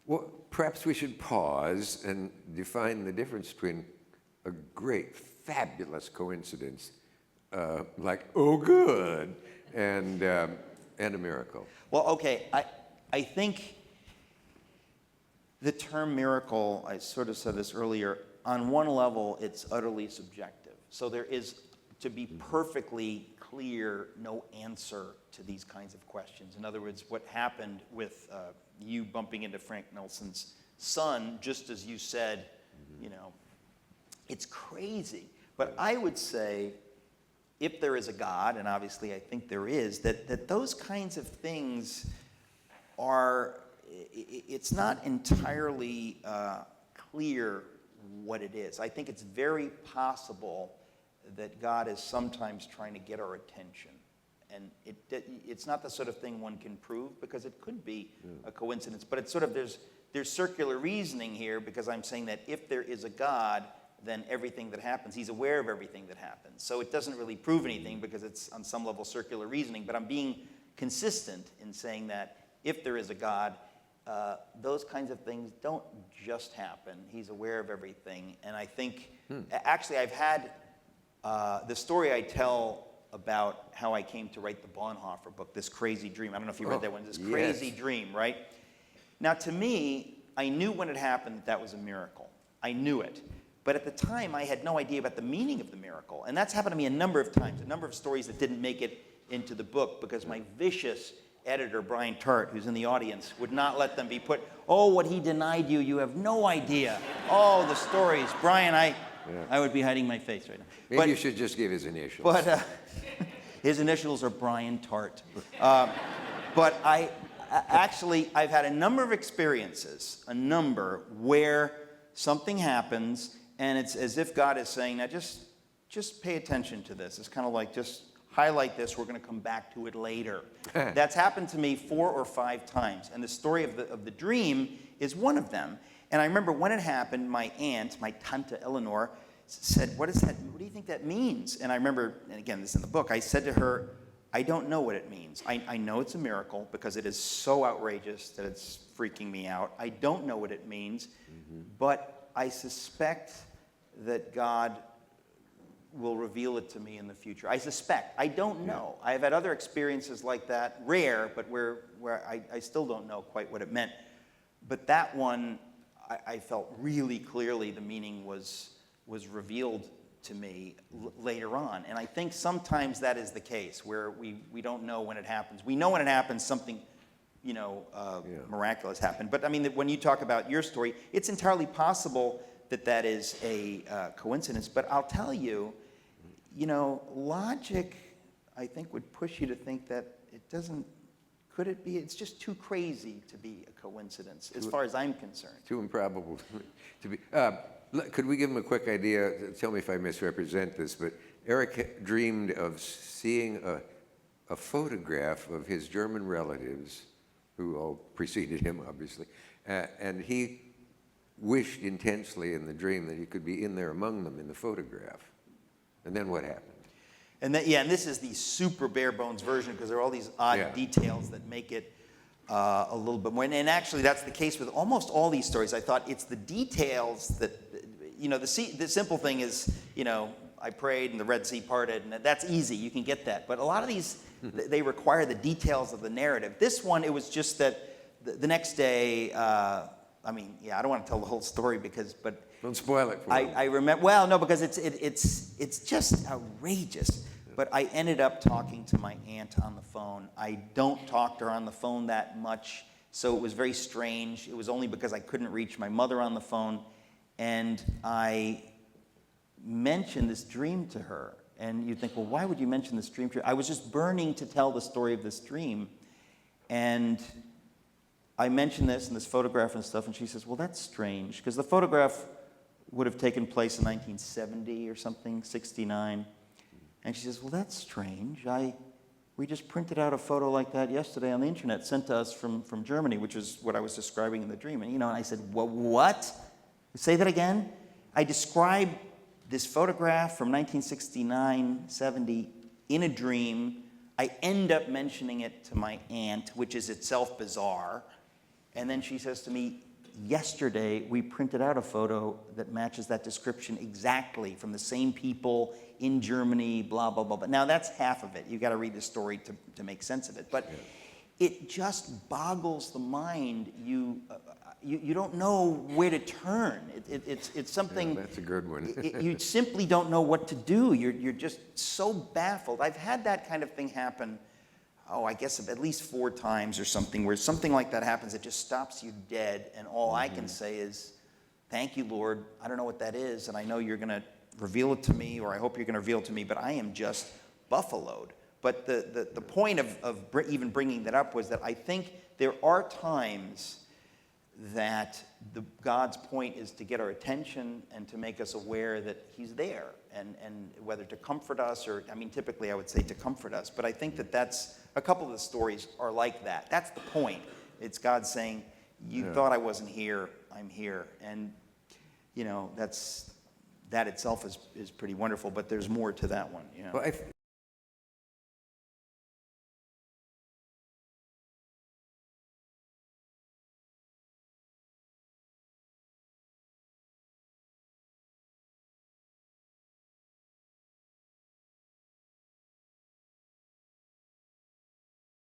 Well, perhaps we should pause and define the difference between a great, fabulous coincidence, like, oh, good, and a miracle. Well, okay, I think the term miracle, I sort of said this earlier, on one level, it's utterly subjective. So there is, to be perfectly clear, no answer to these kinds of questions. In other words, what happened with you bumping into Frank Nelson's son, just as you said, it's crazy. But I would say, if there is a God, and obviously I think there is, that those kinds of things are, it's not entirely clear what it is. I think it's very possible that God is sometimes trying to get our attention. And it's not the sort of thing one can prove, because it could be a coincidence. But it's sort of, there's circular reasoning here, because I'm saying that if there is a God, then everything that happens, he's aware of everything that happens. So it doesn't really prove anything, because it's on some level circular reasoning. But I'm being consistent in saying that if there is a God, those kinds of things don't just happen. He's aware of everything. And I think, actually, I've had the story I tell about how I came to write the Bonhoeffer book, This Crazy Dream. I don't know if you read that one. This crazy dream, right? Now, to me, I knew when it happened that was a miracle. I knew it. But at the time, I had no idea about the meaning of the miracle. And that's happened to me a number of times, a number of stories that didn't make it into the book, because my vicious editor, Brian Tart, who's in the audience, would not let them be put. Oh, what he denied you, you have no idea. Oh, the stories. Brian, I would be hiding my face right now. Maybe you should just give his initials. But his initials are Brian Tart. But I've had a number of experiences, where something happens, and it's as if God is saying, now just pay attention to this. It's kind of like, just highlight this, we're going to come back to it later. That's happened to me 4 or 5 times, and the story of the dream is one of them. And I remember when it happened, my aunt, my Tante Eleanor, said, what is that? What do you think that means? And I remember, and again, this is in the book, I said to her, I don't know what it means. I know it's a miracle, because it is so outrageous that it's freaking me out. I don't know what it means, but I suspect that God will reveal it to me in the future. I suspect. I don't know. I've had other experiences like that, rare, but where I still don't know quite what it meant. But that one, I felt really clearly the meaning was revealed to me later on. And I think sometimes that is the case, where we don't know when it happens. We know when it happens, something miraculous happened. But I mean, when you talk about your story, it's entirely possible that is a coincidence. But I'll tell you, logic, I think, would push you to think that it doesn't. Could it be? It's just too crazy to be a coincidence, as far as I'm concerned. Too improbable to be. Could we give him a quick idea? Tell me if I misrepresent this, but Eric dreamed of seeing a photograph of his German relatives, who all preceded him, obviously, and he wished intensely in the dream that he could be in there among them in the photograph. And then what happened? And this is the super bare bones version, because there are all these odd details that make it a little bit more. And actually, that's the case with almost all these stories. I thought it's the details that, the simple thing is, I prayed and the Red Sea parted, and that's easy. You can get that. But a lot of these, they require the details of the narrative. This one, it was just that the next day, I don't want to tell the whole story, but don't spoil it for me. I remember. Well, no, because it's just outrageous. But I ended up talking to my aunt on the phone. I don't talk to her on the phone that much, so it was very strange. It was only because I couldn't reach my mother on the phone, and I mentioned this dream to her. And you'd think, well, why would you mention this dream to her? I was just burning to tell the story of this dream, and I mentioned this and this photograph and stuff, and she says, well, that's strange, because the photograph would have taken place in 1970 or something, 69. And she says, well, that's strange. We just printed out a photo like that yesterday on the internet, sent to us from Germany, which is what I was describing in the dream. And, and I said, well, what? Say that again? I described this photograph from 1969, 70 in a dream. I end up mentioning it to my aunt, which is itself bizarre. And then she says to me, yesterday we printed out a photo that matches that description exactly from the same people in Germany, blah, blah, blah. But now that's half of it. You've got to read the story to make sense of it. But it just boggles the mind. You don't know where to turn. It's something. Yeah, that's a good one. You simply don't know what to do. You're just so baffled. I've had that kind of thing happen. I guess at least 4 times or something, where something like that happens, it just stops you dead, and all I can say is, thank you, Lord. I don't know what that is, and I know you're going to reveal it to me, or I hope you're going to reveal it to me, but I am just buffaloed. But the point of even bringing that up was that I think there are times that God's point is to get our attention and to make us aware that he's there, and whether to comfort us or, I mean, typically I would say to comfort us, but I think that's, a couple of the stories are like that. That's the point. It's God saying, you thought I wasn't here, I'm here. And, that itself is pretty wonderful, but there's more to that one. Well,